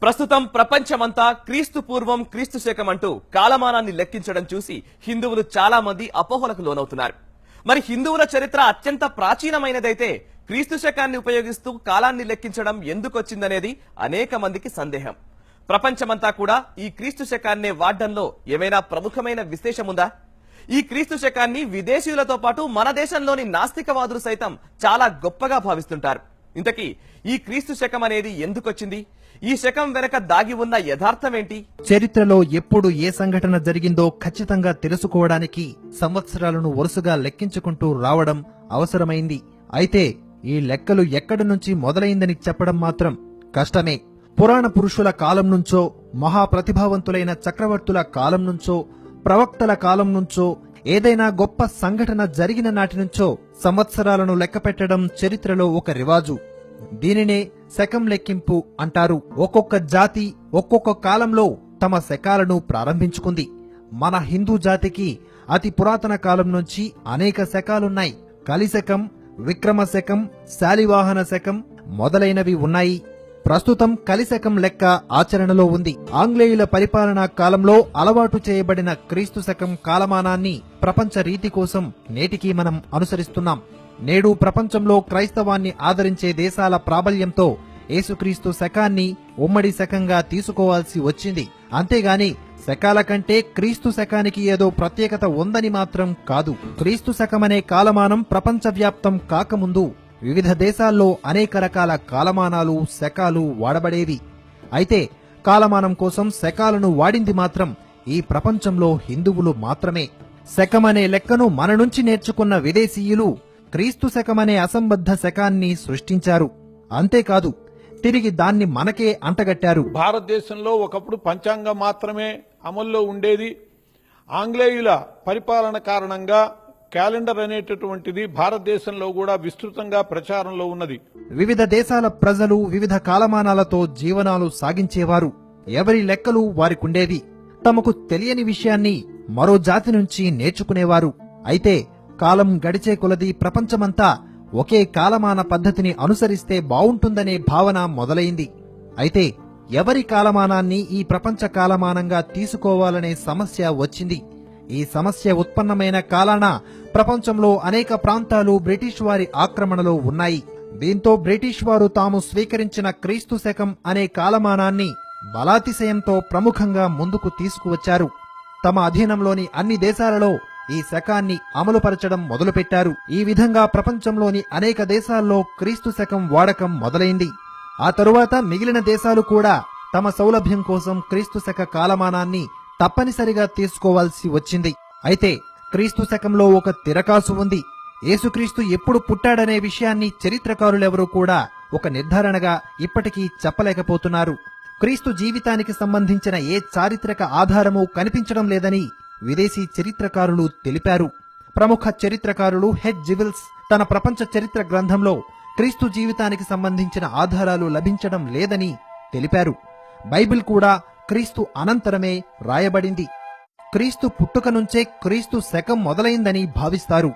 ప్రస్తుతం ప్రపంచమంతా క్రీస్తు పూర్వం క్రీస్తు శకం అంటూ కాలమానాన్ని లెక్కించడం చూసి హిందువులు చాలా మంది అపోహలకు లోనవుతున్నారు. మరి హిందువుల చరిత్ర అత్యంత ప్రాచీనమైనదైతే క్రీస్తు శకాన్ని ఉపయోగిస్తూ కాలాన్ని లెక్కించడం ఎందుకొచ్చిందనేది అనేక మందికి సందేహం. ప్రపంచమంతా కూడా ఈ క్రీస్తు శకాన్నే వాడడంలో ఏమైనా ప్రముఖమైన విశేషముందా? ఈ క్రీస్తు శకాన్ని విదేశీయులతో పాటు మన దేశంలోని నాస్తికవాదులు సైతం చాలా గొప్పగా భావిస్తుంటారు. ఇంతకీ ఈ క్రీస్తు శకం అనేది ఎందుకొచ్చింది? ఈ శకం వెనక దాగి ఉన్న యథార్థమేంటి? చరిత్రలో ఎప్పుడు ఏ సంఘటన జరిగిందో ఖచ్చితంగా తెలుసుకోవడానికి సంవత్సరాలను వరుసగా లెక్కించుకుంటూ రావడం అవసరమైంది. అయితే ఈ లెక్కలు ఎక్కడి నుంచి మొదలైందని చెప్పడం మాత్రం కష్టమే. పురాణ పురుషుల కాలం నుంచో, మహాప్రతిభావంతులైన చక్రవర్తుల కాలం నుంచో, ప్రవక్తల కాలం నుంచో, ఏదైనా గొప్ప సంఘటన జరిగిన నాటి నుంచో సంవత్సరాలను లెక్కపెట్టడం చరిత్రలో ఒక రివాజు. దీనినే శకం లెక్కింపు అంటారు. ఒక్కొక్క జాతి ఒక్కొక్క కాలంలో తమ శకాలను ప్రారంభించుకుంది. మన హిందూ జాతికి అతి పురాతన కాలం నుంచి అనేక శకాలున్నాయి. కలిశకం, విక్రమ శకం, శాలివాహన శకం మొదలైనవి ఉన్నాయి. ప్రస్తుతం కలిశకం లెక్క ఆచరణలో ఉంది. ఆంగ్లేయుల పరిపాలనా కాలంలో అలవాటు చేయబడిన క్రీస్తు శకం కాలమానాన్ని ప్రపంచ రీతి కోసం నేటికీ మనం అనుసరిస్తున్నాం. నేడు ప్రపంచంలో క్రైస్తవాన్ని ఆదరించే దేశాల ప్రాబల్యంతో యేసుక్రీస్తు శకాన్ని ఉమ్మడి శకంగా తీసుకోవాల్సి వచ్చింది. అంతేగాని శకాల కంటే క్రీస్తు శకానికి ఏదో ప్రత్యేకత ఉందని మాత్రం కాదు. క్రీస్తు శకమనే కాలమానం ప్రపంచవ్యాప్తం కాకముందు వివిధ దేశాల్లో అనేక రకాల కాలమానాలు, శకాలు వాడబడేవి. అయితే కాలమానం కోసం శకాలను వాడింది మాత్రం ఈ ప్రపంచంలో హిందువులు మాత్రమే. శకమనే లెక్కను మన నుంచి నేర్చుకున్న విదేశీయులు క్రీస్తు శకమనే అసంబద్ధ శకాన్ని సృష్టించారు. అంతేకాదు తిరిగి దాన్ని మనకే అంటగట్టారు. భారతదేశంలో ఒకప్పుడు పంచాంగం మాత్రమే అమల్లో ఉండేది. ఆంగ్లేయుల పరిపాలన కారణంగా క్యాలెండర్ అనేటటువంటిది భారతదేశంలో కూడా విస్తృతంగా ప్రచారంలో ఉన్నది. వివిధ దేశాల ప్రజలు వివిధ కాలమానాలతో జీవనాలు సాగించేవారు. ఎవరి లెక్కలు వారికుండేవి. తమకు తెలియని విషయాన్ని మరో జాతి నుంచి నేర్చుకునేవారు. అయితే కాలం గడిచే కొలది ప్రపంచమంతా ఒకే కాలమాన పద్ధతిని అనుసరిస్తే బావుంటుందనే భావన మొదలైంది. అయితే ఎవరి కాలమానాన్ని ఈ ప్రపంచ కాలమానంగా తీసుకోవాలనే సమస్య వచ్చింది. ఈ సమస్య ఉత్పన్నమైన కాలాన ప్రపంచంలో అనేక ప్రాంతాలు బ్రిటిష్ వారి ఆక్రమణలో ఉన్నాయి. దీంతో బ్రిటిష్ వారు తాము స్వీకరించిన క్రీస్తు శకం అనే కాలమానాన్ని బలాతిశయంతో ప్రముఖంగా ముందుకు తీసుకువచ్చారు. తమ అధీనంలోని అన్ని దేశాలలో ఈ శకాన్ని అమలుపరచడం మొదలుపెట్టారు. ఈ విధంగా ప్రపంచంలోని అనేక దేశాల్లో క్రీస్తు శకం వాడకం మొదలైంది. ఆ తరువాత మిగిలిన దేశాలు కూడా తమ సౌలభ్యం కోసం క్రీస్తు శక కాలమానాన్ని తప్పనిసరిగా తీసుకోవాల్సి వచ్చింది. అయితే క్రీస్తు శకంలో ఒక తిరకాసు ఉంది. యేసుక్రీస్తు ఎప్పుడు పుట్టాడనే విషయాన్ని చరిత్రకారులెవరూ కూడా ఒక నిర్ధారణగా ఇప్పటికీ చెప్పలేకపోతున్నారు. క్రీస్తు జీవితానికి సంబంధించిన ఏ చారిత్రక ఆధారమూ కనిపించడం లేదని విదేశీ చరిత్రకారులు తెలిపారు. ప్రముఖ చరిత్రకారులు హెచ్ జివిల్స్ తన ప్రపంచ చరిత్ర గ్రంథంలో క్రీస్తు జీవితానికి సంబంధించిన ఆధారాలు లభించడం లేదని తెలిపారు. బైబిల్ కూడా క్రీస్తు అనంతరమే రాయబడింది. క్రీస్తు పుట్టుక నుంచే క్రీస్తు శకం మొదలైందని భావిస్తారు.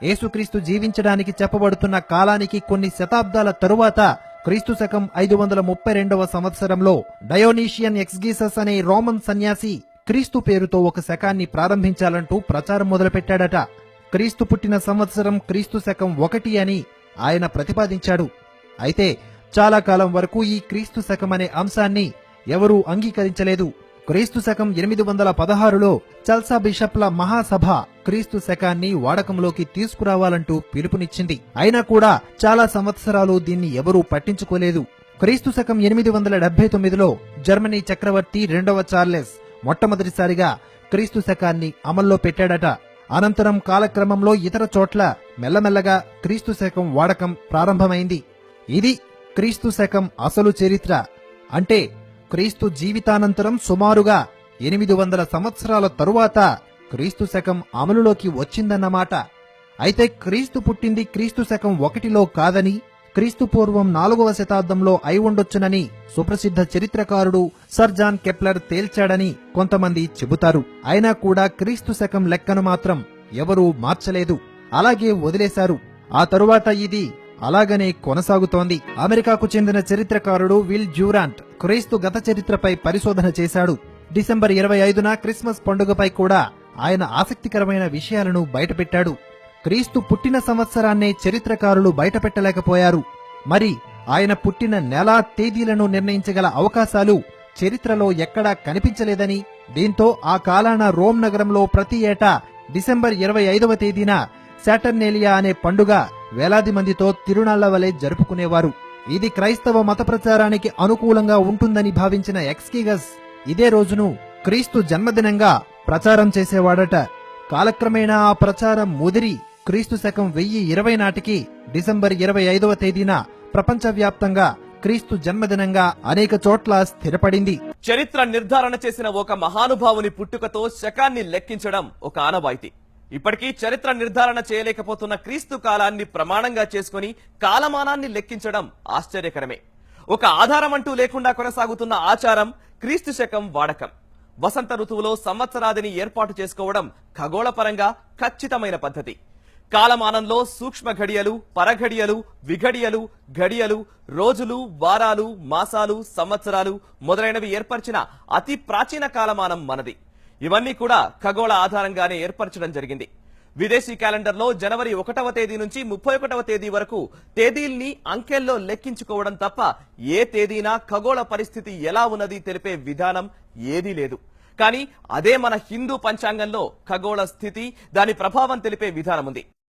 యేసుక్రీస్తు జీవించడానికి చెప్పబడుతున్న కాలానికి కొన్ని శతాబ్దాల తరువాత క్రీస్తు శకం 532వ సంవత్సరంలో డయోనీషియన్ ఎక్స్గీసస్ అనే రోమన్ సన్యాసి క్రీస్తు పేరుతో ఒక శకాన్ని ప్రారంభించాలంటూ ప్రచారం మొదలుపెట్టాడట. క్రీస్తు పుట్టిన సంవత్సరం క్రీస్తు శకం 1 అని ఆయన ప్రతిపాదించాడు. అయితే చాలా కాలం వరకు ఈ క్రీస్తు శకం అనే అంశాన్ని ఎవరూ అంగీకరించలేదు. క్రీస్తు శకం 816లో చల్సా బిషప్ల మహాసభ క్రీస్తు శకాన్ని వాడకంలోకి తీసుకురావాలంటూ పిలుపునిచ్చింది. అయినా కూడా చాలా సంవత్సరాలు దీన్ని ఎవరూ పట్టించుకోలేదు. క్రీస్తు శకం 879లో జర్మనీ చక్రవర్తి 2వ చార్లెస్ మొట్టమొదటిసారిగా క్రీస్తు శకాన్ని అమల్లో పెట్టాడట. అనంతరం కాలక్రమంలో ఇతర చోట్ల మెల్లమెల్లగా క్రీస్తు శకం వాడకం ప్రారంభమైంది. ఇది క్రీస్తు శకం అసలు చరిత్ర. అంటే క్రీస్తు జీవితానంతరం సుమారుగా 800 సంవత్సరాల తరువాత క్రీస్తు శకం అమలులోకి వచ్చిందన్నమాట. అయితే క్రీస్తు పుట్టింది క్రీస్తు శకం 1లో కాదని, క్రీస్తు పూర్వం 4వ శతాబ్దంలో అయి ఉండొచ్చునని సుప్రసిద్ధ చరిత్రకారుడు సర్ జాన్ కెప్లర్ తేల్చాడని కొంతమంది చెబుతారు. అయినా కూడా క్రీస్తు శకం లెక్కను మాత్రం ఎవరూ మార్చలేదు, అలాగే వదిలేశారు. ఆ తరువాత ఇది అలాగనే కొనసాగుతోంది. అమెరికాకు చెందిన చరిత్రకారుడు విల్ డ్యూరాంట్ క్రీస్తు గత చరిత్రపై పరిశోధన చేశాడు. డిసెంబర్ 25న క్రిస్మస్ పండుగపై కూడా ఆయన ఆసక్తికరమైన విషయాలను బయటపెట్టాడు. క్రీస్తు పుట్టిన సంవత్సరాన్నే చరిత్రకారులు బయటపెట్టలేకపోయారు. మరి ఆయన పుట్టిన నెల తేదీలను నిర్ణయించగల అవకాశాలు చరిత్రలో ఎక్కడా కనిపించలేదని, దీంతో ఆ కాలాన రోమ్ నగరంలో ప్రతి ఏటా డిసెంబర్ 25వ తేదీన శాటర్నేలియా అనే పండుగ వేలాది మందితో తిరునాళ్ల వలె జరుపుకునేవారు. ఇది క్రైస్తవ మత ప్రచారానికి అనుకూలంగా ఉంటుందని భావించిన ఎక్స్కిగస్ ఇదే రోజును క్రీస్తు జన్మదినంగా ప్రచారం చేసేవాడట. కాలక్రమేణా ఆ ప్రచారం ముదిరి క్రీస్తు శకం 1020 నాటికి డిసెంబర్ 25వ తేదీన ప్రపంచవ్యాప్తంగా క్రీస్తు జన్మదినంగా అనేక చోట్ల స్థిరపడింది. చరిత్ర నిర్ధారణ చేసిన ఒక మహానుభావుని పుట్టుకతో శకాన్ని లెక్కించడం ఒక ఆనవాయితీ. ఇప్పటికీ చరిత్ర నిర్ధారణ చేయలేకపోతున్న క్రీస్తు కాలాన్ని ప్రమాణంగా చేసుకుని కాలమానాన్ని లెక్కించడం ఆశ్చర్యకరమే. ఒక ఆధారం అంటూ లేకుండా కొనసాగుతున్న ఆచారం క్రీస్తు శకం వాడకం. వసంత ఋతువులో సంవత్సరాదిని ఏర్పాటు చేసుకోవడం ఖగోళపరంగా ఖచ్చితమైన పద్ధతి. కాలమానంలో సూక్ష్మ ఘడియలు, పరఘడియలు, విఘడియలు, ఘడియలు, రోజులు, వారాలు, మాసాలు, సంవత్సరాలు మొదలైనవి ఏర్పరిచిన అతి ప్రాచీన కాలమానం మనది. ఇవన్నీ కూడా ఖగోళ ఆధారంగానే ఏర్పరచడం జరిగింది. విదేశీ క్యాలెండర్లో జనవరి 1వ తేదీ నుంచి 31వ తేదీ వరకు తేదీల్ని అంకెల్లో లెక్కించుకోవడం తప్ప ఏ తేదీనా ఖగోళ పరిస్థితి ఎలా ఉన్నది తెలిపే విధానం ఏదీ లేదు. కానీ అదే మన హిందూ పంచాంగంలో ఖగోళ స్థితి, దాని ప్రభావం తెలిపే విధానం ఉంది.